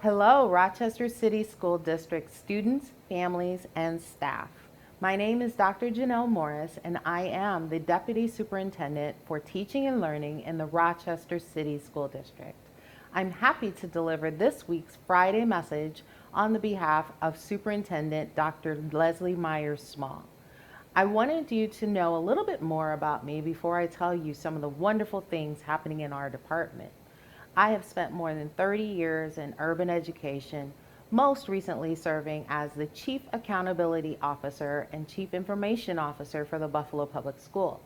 Hello, Rochester City School District students, families, and staff. My name is Dr. Genelle Morris, and I am the Deputy Superintendent for Teaching and Learning in the Rochester City School District. I'm happy to deliver this week's Friday message on the behalf of Superintendent Dr. Lesli Myers-Small. I wanted you to know a little bit more about me before I tell you some of the wonderful things happening in our department. I have spent more than 30 years in urban education, most recently serving as the Chief Accountability Officer and Chief Information Officer for the Buffalo Public Schools.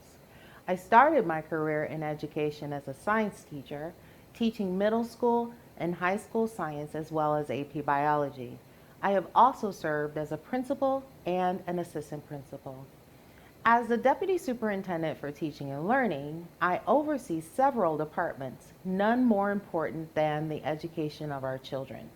I started my career in education as a science teacher, teaching middle school and high school science as well as AP biology. I have also served as a principal and an assistant principal. As the Deputy Superintendent for Teaching and Learning, I oversee several departments, none more important than the education of our children.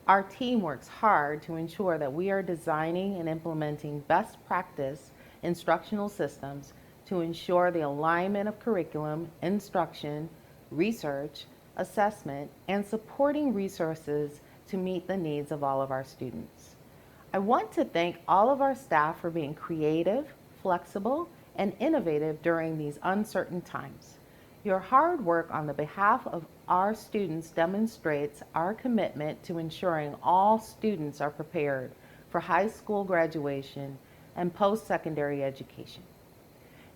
Our team works hard to ensure that we are designing and implementing best practice instructional systems to ensure the alignment of curriculum, instruction, research, assessment, and supporting resources to meet the needs of all of our students. I want to thank all of our staff for being creative, flexible, and innovative during these uncertain times. Your hard work on the behalf of our students demonstrates our commitment to ensuring all students are prepared for high school graduation and post-secondary education.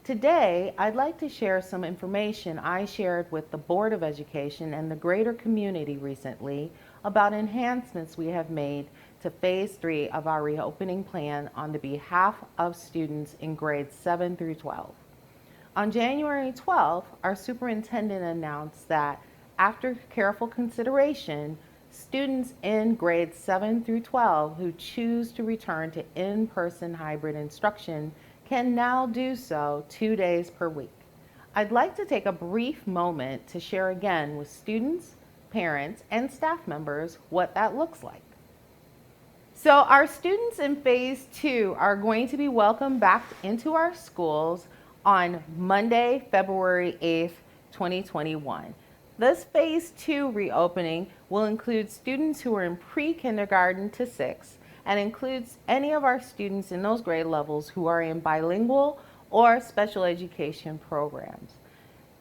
Today, I'd like to share some information I shared with the Board of Education and the greater community recently about enhancements we have made to Phase 3 of our reopening plan on the behalf of students in grades 7 through 12. On January 12th, our superintendent announced that after careful consideration, students in grades 7 through 12 who choose to return to in-person hybrid instruction can now do so 2 days per week. I'd like to take a brief moment to share again with students, parents, and staff members what that looks like. So our students in Phase 2 are going to be welcomed back into our schools on Monday, February 8th, 2021. This Phase 2 reopening will include students who are in pre-kindergarten to 6 and includes any of our students in those grade levels who are in bilingual or special education programs.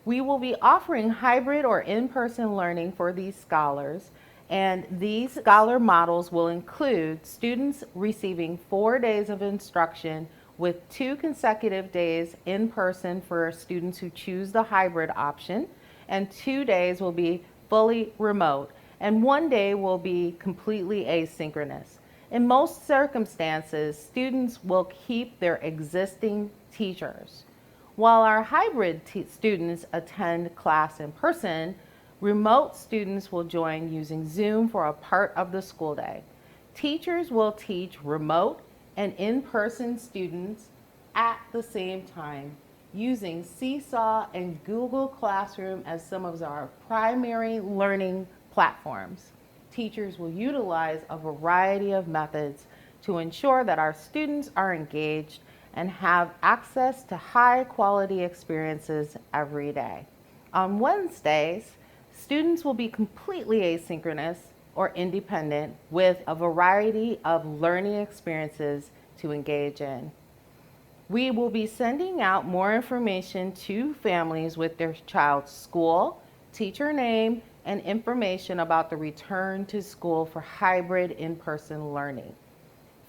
We will be offering hybrid or in-person learning for these scholars, and these scholar models will include students receiving 4 days of instruction with 2 consecutive days in person for students who choose the hybrid option, and 2 days will be fully remote, and 1 day will be completely asynchronous. In most circumstances, students will keep their existing teachers. While our hybrid students attend class in person, remote students will join using Zoom for a part of the school day. Teachers will teach remote and in-person students at the same time using Seesaw and Google Classroom as some of our primary learning platforms. Teachers will utilize a variety of methods to ensure that our students are engaged and have access to high-quality experiences every day. On Wednesdays, students will be completely asynchronous or independent with a variety of learning experiences to engage in. We will be sending out more information to families with their child's school, teacher name, and information about the return to school for hybrid in-person learning.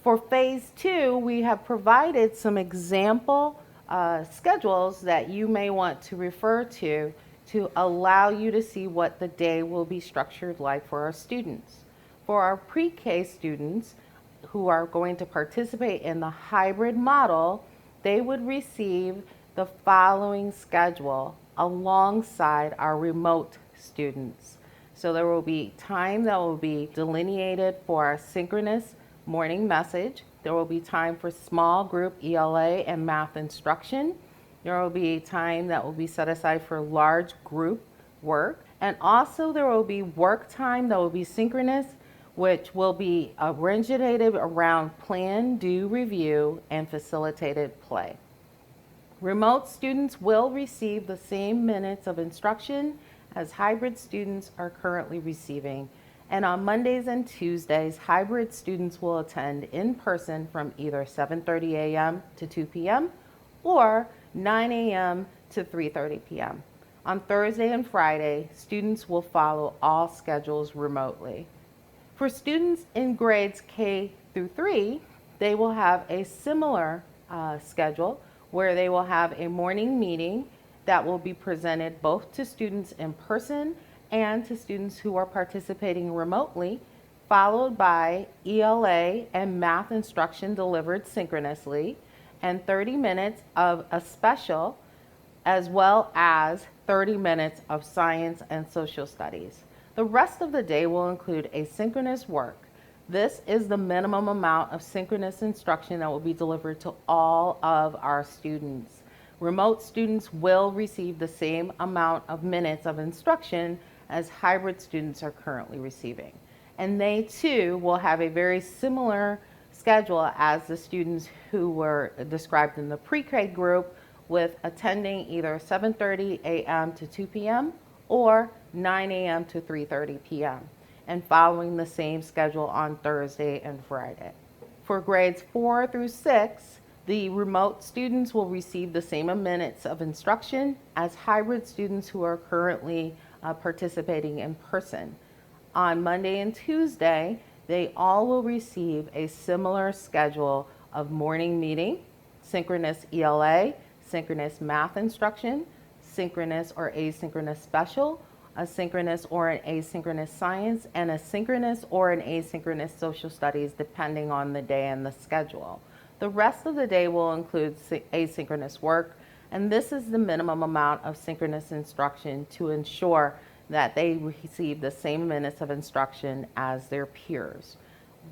For Phase 2, we have provided some example schedules that you may want to refer to allow you to see what the day will be structured like for our students. For our pre-K students who are going to participate in the hybrid model, they would receive the following schedule alongside our remote students. So there will be time that will be delineated for our synchronous morning message. There will be time for small group ELA and math instruction. There will be time that will be set aside for large group work. And also there will be work time that will be synchronous, which will be originated around plan, do, review, and facilitated play. Remote students will receive the same minutes of instruction as hybrid students are currently receiving, And on Mondays and Tuesdays, hybrid students will attend in person from either 7:30 a.m. to 2 p.m. or 9 a.m. to 3:30 p.m. On Thursday and Friday, students will follow all schedules remotely. For students in grades K through 3, they will have a similar schedule where they will have a morning meeting that will be presented both to students in person and to students who are participating remotely, followed by ELA and math instruction delivered synchronously, and 30 minutes of a special, as well as 30 minutes of science and social studies. The rest of the day will include asynchronous work. This is the minimum amount of synchronous instruction that will be delivered to all of our students. Remote students will receive the same amount of minutes of instruction as hybrid students are currently receiving. And they too will have a very similar schedule as the students who were described in the pre-K group, with attending either 7:30 a.m. to 2 p.m. or 9 a.m. to 3:30 p.m. and following the same schedule on Thursday and Friday. For grades 4 through 6, the remote students will receive the same minutes of instruction as hybrid students who are currently participating in person. On Monday and Tuesday, they all will receive a similar schedule of morning meeting, synchronous ELA, synchronous math instruction, synchronous or asynchronous special, a synchronous or an asynchronous science, and a synchronous or an asynchronous social studies depending on the day and the schedule. The rest of the day will include asynchronous work, and this is the minimum amount of synchronous instruction to ensure that they receive the same minutes of instruction as their peers.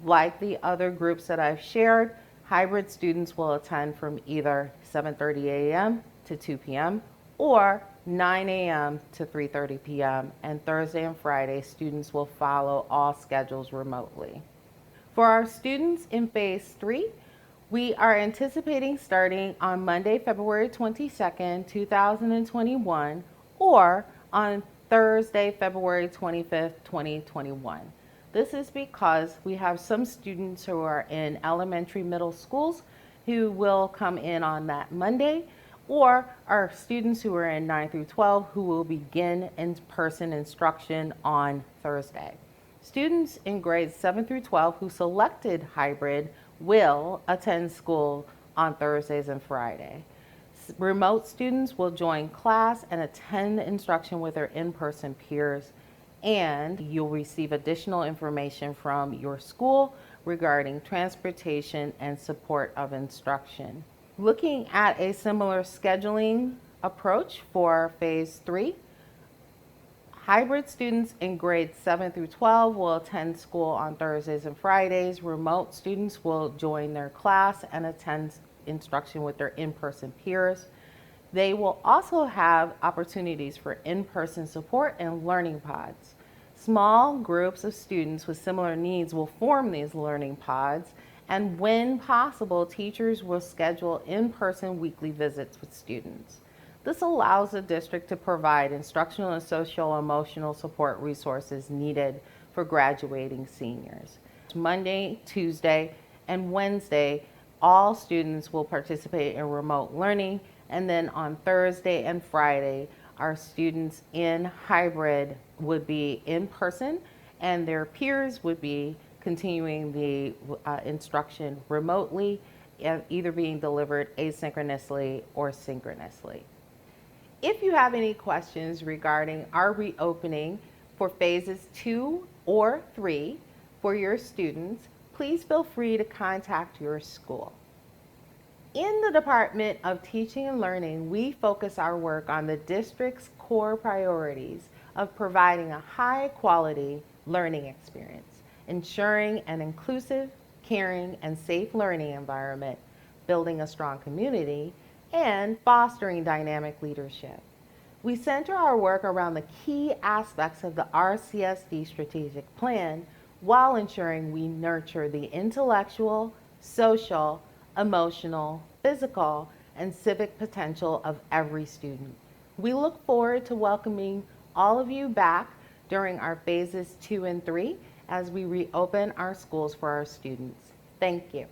Like the other groups that I've shared, hybrid students will attend from either 7:30 a.m. to 2 p.m. or 9 a.m. to 3:30 p.m. and Thursday and Friday, students will follow all schedules remotely. For our students in Phase 3, we are anticipating starting on Monday, February 22nd, 2021, or on Thursday, February 25th, 2021. This is because we have some students who are in elementary middle schools who will come in on that Monday, or our students who are in 9 through 12 who will begin in-person instruction on Thursday. Students in grades 7 through 12 who selected hybrid will attend school on Thursdays and Friday. Remote students will join class and attend instruction with their in-person peers, and you'll receive additional information from your school regarding transportation and support of instruction. Looking at a similar scheduling approach for Phase 3, hybrid students in grades 7 through 12 will attend school on Thursdays and Fridays. Remote students will join their class and attend instruction with their in-person peers. They will also have opportunities for in-person support and learning pods. Small groups of students with similar needs will form these learning pods, and when possible, teachers will schedule in-person weekly visits with students. This allows the district to provide instructional and social-emotional support resources needed for graduating seniors. Monday, Tuesday, and Wednesday, all students will participate in remote learning, and then on Thursday and Friday, our students in hybrid would be in person, and their peers would be continuing the instruction remotely, either being delivered asynchronously or synchronously. If you have any questions regarding our reopening for phases 2 or 3 for your students, please feel free to contact your school. In the Department of Teaching and Learning, we focus our work on the district's core priorities of providing a high-quality learning experience, ensuring an inclusive, caring, and safe learning environment, building a strong community, and fostering dynamic leadership. We center our work around the key aspects of the RCSD strategic plan while ensuring we nurture the intellectual, social, emotional, physical, and civic potential of every student. We look forward to welcoming all of you back during our phases 2 and 3 as we reopen our schools for our students. Thank you.